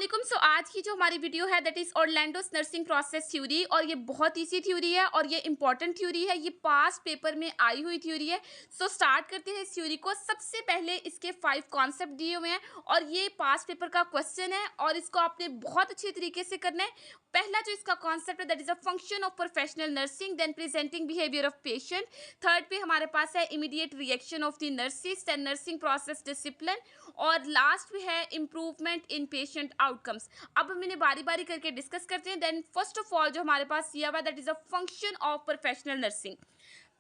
वालेकुम। आज की जो हमारी वीडियो है that is Orlando's nursing process theory, और ये बहुत ईजी थ्योरी है और ये इंपॉर्टेंट थ्योरी है। ये पास पेपर में आई हुई थ्योरी है। स्टार्ट करते हैं इस थ्योरी को। सबसे पहले इसके 5 कॉन्सेप्ट दिए हुए हैं और ये पास पेपर का क्वेश्चन है और इसको आपने बहुत अच्छे तरीके से करना है। पहला जो इसका कॉन्सेप्ट है that is a function of professional nursing, then presenting behaviour of patient. Third पे हमारे पास है immediate reaction of the nurses, then nursing process discipline, और लास्ट में है इम्प्रूवमेंट इन पेशेंट आउटकम्स। अब हम इन्हें बारी बारी करके डिस्कस करते हैं। देन फर्स्ट ऑफ ऑल जो हमारे पास दिया हुआ that is a function of professional nursing.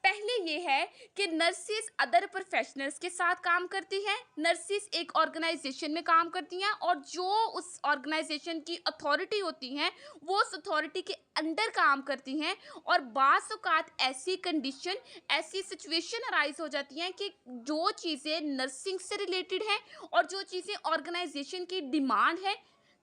पहले ये है कि नर्सिस अदर प्रोफेशनल्स के साथ काम करती हैं। नर्सिस एक ऑर्गेनाइजेशन में काम करती हैं और जो उस ऑर्गेनाइजेशन की अथॉरिटी होती हैं वो उस अथॉरिटी के अंडर काम करती हैं। और बाज़ औक़ात ऐसी कंडीशन, ऐसी सिचुएशन अराइज हो जाती हैं कि जो चीज़ें नर्सिंग से रिलेटेड हैं और जो चीज़ें ऑर्गेनाइजेशन की डिमांड है,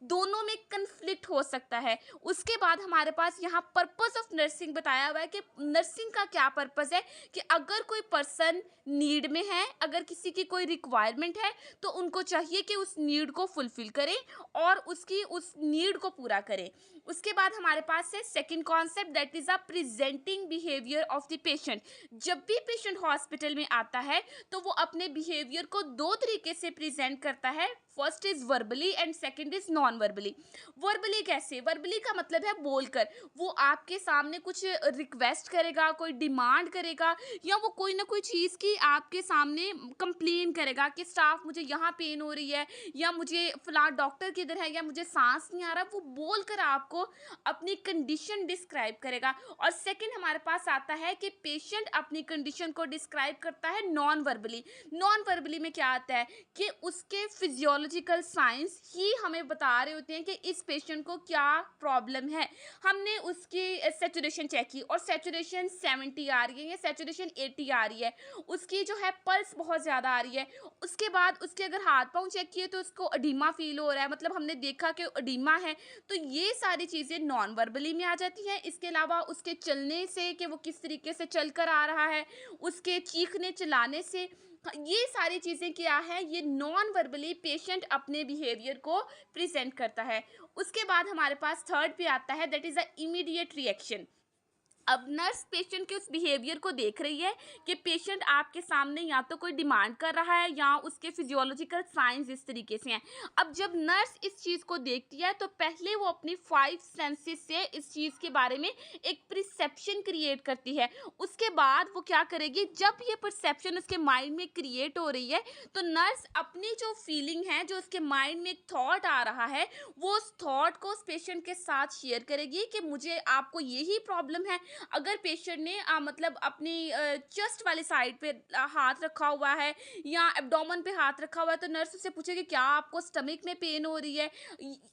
दोनों में कन्फ्लिक्ट हो सकता है। उसके बाद हमारे पास यहाँ पर्पस ऑफ नर्सिंग बताया हुआ है कि नर्सिंग का क्या पर्पस है, कि अगर कोई पर्सन नीड में है, अगर किसी की कोई रिक्वायरमेंट है तो उनको चाहिए कि उस नीड को फुलफिल करें और उसकी उस नीड को पूरा करें। उसके बाद हमारे पास है second concept that is a presenting behaviour of the patient. जब भी पेशेंट हॉस्पिटल में आता है तो वो अपने बिहेवियर को दो तरीके से प्रेजेंट करता है। First is verbally and second is non verbally. Verbally कैसे? वर्बली का मतलब है बोलकर। वो आपके सामने कुछ रिक्वेस्ट करेगा, कोई डिमांड करेगा, या वो कोई ना कोई चीज़ की आपके सामने कंप्लेन करेगा कि स्टाफ मुझे यहाँ पेन हो रही है, या मुझे फलां डॉक्टर किधर है, या मुझे सांस नहीं आ रहा। वो बोलकर आपको अपनी कंडीशन डिस्क्राइब करेगा। और सेकंड हमारे पास आता है कि पेशेंट अपनी कंडीशन को डिस्क्राइब करता है नॉन वर्बली। नॉन वर्बली में क्या आता है कि उसके फिजियोलॉजिकल साइंस ही हमें बता रहे होते हैं कि इस पेशेंट को क्या प्रॉब्लम है। हमने उसकी सैचुरेशन चेक की और सैचुरेशन 70 आ रही है या सैचुरेशन 80 आ रही है, उसकी जो है पल्स बहुत ज़्यादा आ रही है। उसके बाद उसके अगर हाथ पांव चेक किए तो उसको अडीमा फील हो रहा है, मतलब हमने देखा कि अडीमा है। तो ये सारी चीज़ें नॉन वर्बली में आ जाती हैं। इसके अलावा उसके चलने से कि वो किस तरीके से चल कर आ रहा है, उसके चीखने चिल्लाने से, ये सारी चीज़ें क्या है, ये नॉन वर्बली पेशेंट अपने बिहेवियर को प्रेजेंट करता है। उसके बाद हमारे पास थर्ड पे आता है that is a immediate reaction. अब नर्स पेशेंट के उस बिहेवियर को देख रही है कि पेशेंट आपके सामने या तो कोई डिमांड कर रहा है या उसके फिजियोलॉजिकल साइंस इस तरीके से हैं। अब जब नर्स इस चीज़ को देखती है तो पहले वो अपनी 5 सेंसेस से इस चीज़ के बारे में एक परसेप्शन क्रिएट करती है। उसके बाद वो क्या करेगी, जब ये परसेप्शन उसके माइंड में क्रिएट हो रही है तो नर्स अपनी जो फीलिंग है, जो उसके माइंड में एक थॉट आ रहा है, वो उस थॉट को उस पेशेंट के साथ शेयर करेगी कि मुझे आपको यही प्रॉब्लम है। अगर पेशेंट ने मतलब अपनी चेस्ट वाली साइड पे हाथ रखा हुआ है या एब्डोमेन पे हाथ रखा हुआ है तो नर्स उससे पूछेगी क्या आपको स्टमक में पेन हो रही है।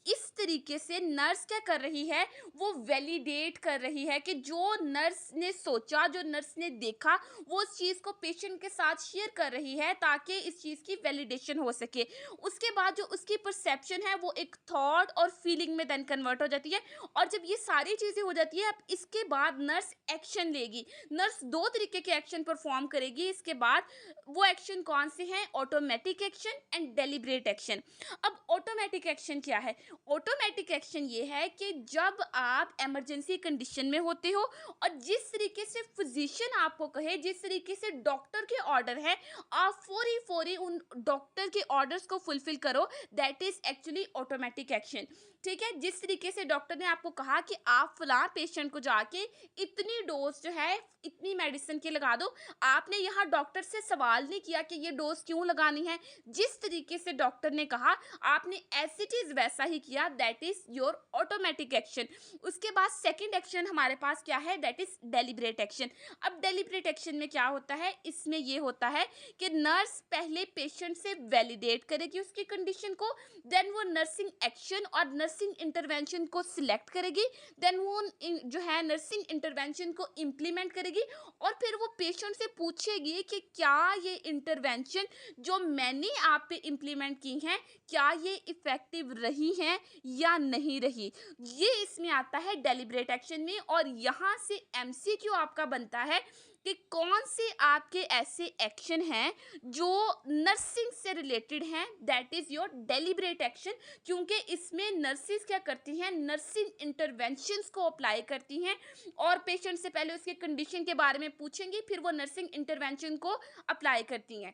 इस तरीके से नर्स क्या कर रही है, वो वैलिडेट कर रही है कि जो नर्स ने सोचा, जो नर्स ने देखा, वो उस चीज़ को पेशेंट के साथ शेयर कर रही है ताकि इस चीज़ की वैलिडेशन हो सके। उसके बाद जो उसकी परसेप्शन है वो एक थॉट और फीलिंग में देन कन्वर्ट हो जाती है। और जब ये सारी चीज़ें हो जाती है, अब इसके बाद नर्स एक्शन लेगी। नर्स दो तरीके के एक्शन परफॉर्म करेगी इसके बाद। वो एक्शन कौन से हैं? Automatic action and deliberate action. अब ऑटोमेटिक एक्शन क्या है? ऑटोमेटिक एक्शन ये है कि जब आप इमरजेंसी कंडीशन में होते हो और जिस तरीके से फिजिशियन आपको कहे, जिस तरीके से डॉक्टर के ऑर्डर है, आप फौरी फौरी उन डॉक्टर के ऑर्डर्स को फुलफिल करो। That is actually automatic action. ठीक है, जिस तरीके से डॉक्टर ने आपको कहा कि आप फलां पेशेंट को जाके इतनी डोज जो है, इतनी मेडिसिन की लगा दो, आपने यहाँ डॉक्टर से सवाल नहीं किया कि ये डोज क्यों लगानी है। जिस तरीके से डॉक्टर ने कहा आपने एज इट इज वैसा ही किया। That is your automatic action. उसके बाद सेकंड एक्शन हमारे पास क्या है, दैट इज डेलिब्रेट एक्शन। अब डेलिब्रेट एक्शन में क्या होता है, इसमें ये होता है कि नर्स पहले पेशेंट से वैलिडेट करेगी उसकी कंडीशन को, देन वो नर्सिंग एक्शन और नर्सिंग इंटरवेंशन को सिलेक्ट करेगी, देन वो जो है नर्सिंग इंटरवेंशन को इम्प्लीमेंट करेगी और फिर वो पेशेंट से पूछेगी कि क्या ये इंटरवेंशन जो मैंने आप पे इम्प्लीमेंट की हैं, क्या ये इफ़ेक्टिव रही हैं या नहीं रही। ये इसमें आता है डेलिब्रेट एक्शन में। और यहाँ से एमसीक्यू आपका बनता है कि कौन से आपके ऐसे एक्शन हैं जो नर्सिंग से रिलेटेड हैं, that is your deliberate action. क्योंकि इसमें नर्सिस क्या करती हैं, नर्सिंग इंटरवेंशंस को अप्लाई करती हैं और पेशेंट से पहले उसके कंडीशन के बारे में पूछेंगी, फिर वो नर्सिंग इंटरवेंशन को अप्लाई करती हैं।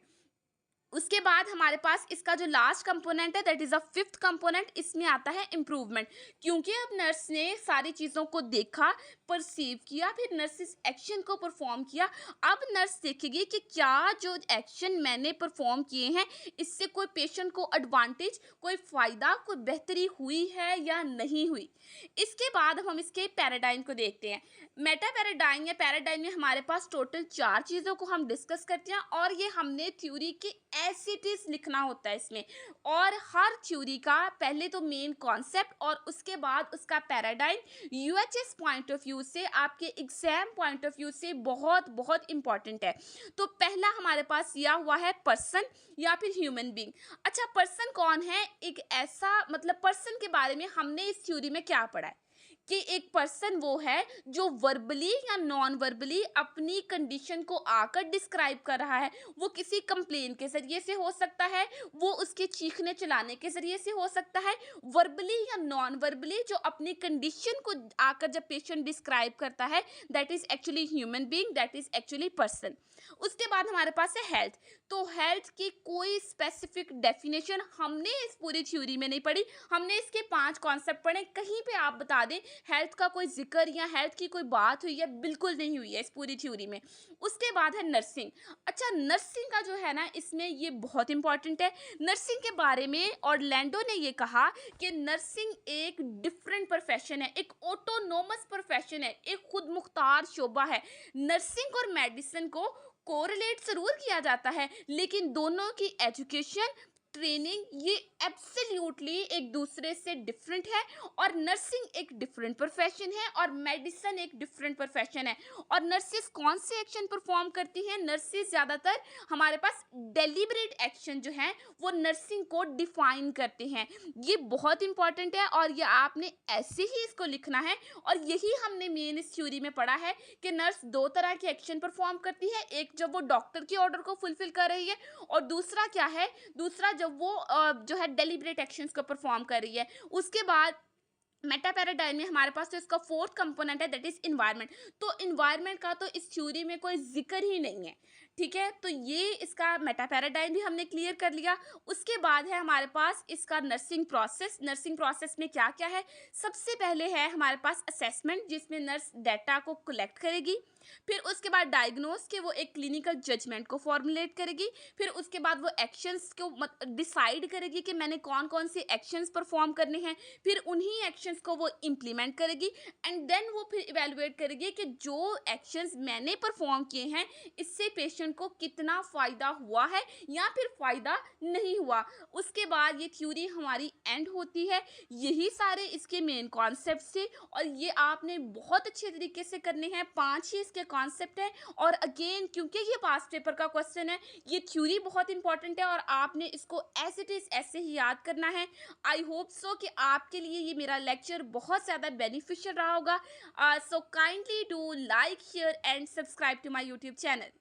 उसके बाद हमारे पास इसका जो लास्ट कंपोनेंट है that is a fifth component, इसमें आता है इम्प्रूवमेंट। क्योंकि अब नर्स ने सारी चीज़ों को देखा, परसीव किया, फिर नर्स इस एक्शन को परफॉर्म किया। अब नर्स देखेगी कि क्या जो एक्शन मैंने परफॉर्म किए हैं इससे कोई पेशेंट को एडवांटेज, कोई फ़ायदा, कोई बेहतरी हुई है या नहीं हुई। इसके बाद अब हम इसके पैराडाइम को देखते हैं। मेटा पैराडाइम या पैराडाइम में हमारे पास टोटल 4 चीज़ों को हम डिस्कस करते हैं और ये हमने थ्योरी के एज इट इज लिखना होता है इसमें। और हर थ्योरी का पहले तो मेन कॉन्सेप्ट और उसके बाद उसका paradigm UHS point of view से, आपके एग्जाम पॉइंट ऑफ व्यू से बहुत बहुत इंपॉर्टेंट है। तो पहला हमारे पास यह हुआ है पर्सन या फिर ह्यूमन बीइंग। अच्छा, पर्सन कौन है? एक ऐसा मतलब पर्सन के बारे में हमने इस थ्योरी में क्या पढ़ा है कि एक पर्सन वो है जो वर्बली या नॉन वर्बली अपनी कंडीशन को आकर डिस्क्राइब कर रहा है। वो किसी कंप्लेन के जरिए से हो सकता है, वो उसके चीखने चिल्लाने के जरिए से हो सकता है, वर्बली या नॉन वर्बली जो अपनी कंडीशन को आकर जब पेशेंट डिस्क्राइब करता है, that is actually human being, that is actually person. उसके बाद हमारे पास है हेल्थ। तो हेल्थ की कोई स्पेसिफिक डेफिनेशन हमने इस पूरी थ्योरी में नहीं पढ़ी। हमने इसके 5 कॉन्सेप्ट पढ़े। कहीं पे आप बता दें हेल्थ का कोई जिक्र या हेल्थ की कोई बात हुई है? बिल्कुल नहीं हुई है इस पूरी थ्योरी में। उसके बाद है नर्सिंग। अच्छा, नर्सिंग का जो है ना इसमें ये बहुत इंपॉर्टेंट है। नर्सिंग के बारे में ऑरलैंडो ने ये कहा कि नर्सिंग एक डिफरेंट प्रोफेशन है, एक ऑटोनोमस प्रोफेशन है, एक खुद मुख्तार शोबा है। नर्सिंग और मेडिसिन को कोरिलेट जरूर किया जाता है, लेकिन दोनों की एजुकेशन, ट्रेनिंग ये एब्सोल्युटली एक दूसरे से डिफरेंट है। और नर्सिंग एक डिफरेंट प्रोफेशन है और मेडिसिन एक डिफरेंट प्रोफेशन है। और नर्सेस कौन से एक्शन परफॉर्म करती हैं? नर्सेस ज़्यादातर हमारे पास डेलिब्रेट एक्शन जो है वो नर्सिंग को डिफाइन करते हैं। ये बहुत इंपॉर्टेंट है और ये आपने ऐसे ही इसको लिखना है। और यही हमने मेन इस थ्योरी में पढ़ा है कि नर्स 2 तरह के एक्शन परफॉर्म करती है। एक जब वो डॉक्टर के ऑर्डर को फुलफिल कर रही है और दूसरा क्या है, दूसरा जब वो जो है डेलिब्रेट एक्शंस को परफॉर्म कर रही है। उसके बाद मेटा पैराडाइम में हमारे पास तो इसका फोर्थ कंपोनेंट है दैट इज इन्वायरमेंट। तो इन्वायरमेंट का तो इस थ्योरी में कोई जिक्र ही नहीं है, ठीक है। तो ये इसका मेटा पैराडाइम भी हमने क्लियर कर लिया। उसके बाद है हमारे पास इसका नर्सिंग प्रोसेस। नर्सिंग प्रोसेस में क्या क्या है? सबसे पहले है हमारे पास असेसमेंट, जिसमें नर्स डाटा को कलेक्ट करेगी। फिर उसके बाद डायग्नोस के वो एक क्लिनिकल जजमेंट को फॉर्मुलेट करेगी। फिर उसके बाद वो एक्शंस को डिसाइड करेगी कि मैंने कौन कौन से एक्शंस परफॉर्म करने हैं। फिर उन्हीं एक्शंस को वो इम्प्लीमेंट करेगी एंड देन वो फिर इवेलुएट करेगी कि जो एक्शंस मैंने परफॉर्म किए हैं इससे पेशेंट को कितना फ़ायदा हुआ है या फिर फ़ायदा नहीं हुआ। उसके बाद ये थ्योरी हमारी एंड होती है। यही सारे इसके मेन कॉन्सेप्ट थे और ये आपने बहुत अच्छे तरीके से करने हैं। 5 ही इसके कॉन्सेप्ट हैं। और अगेन क्योंकि ये पास्ट पेपर का क्वेश्चन है, ये थ्योरी बहुत इंपॉर्टेंट है और आपने इसको एज इट इज़ ऐसे ही याद करना है। आई होप सो कि आपके लिए ये मेरा लेक्चर बहुत ज़्यादा बेनिफिशियल रहा होगा। So kindly do like, share and subscribe to my YouTube channel.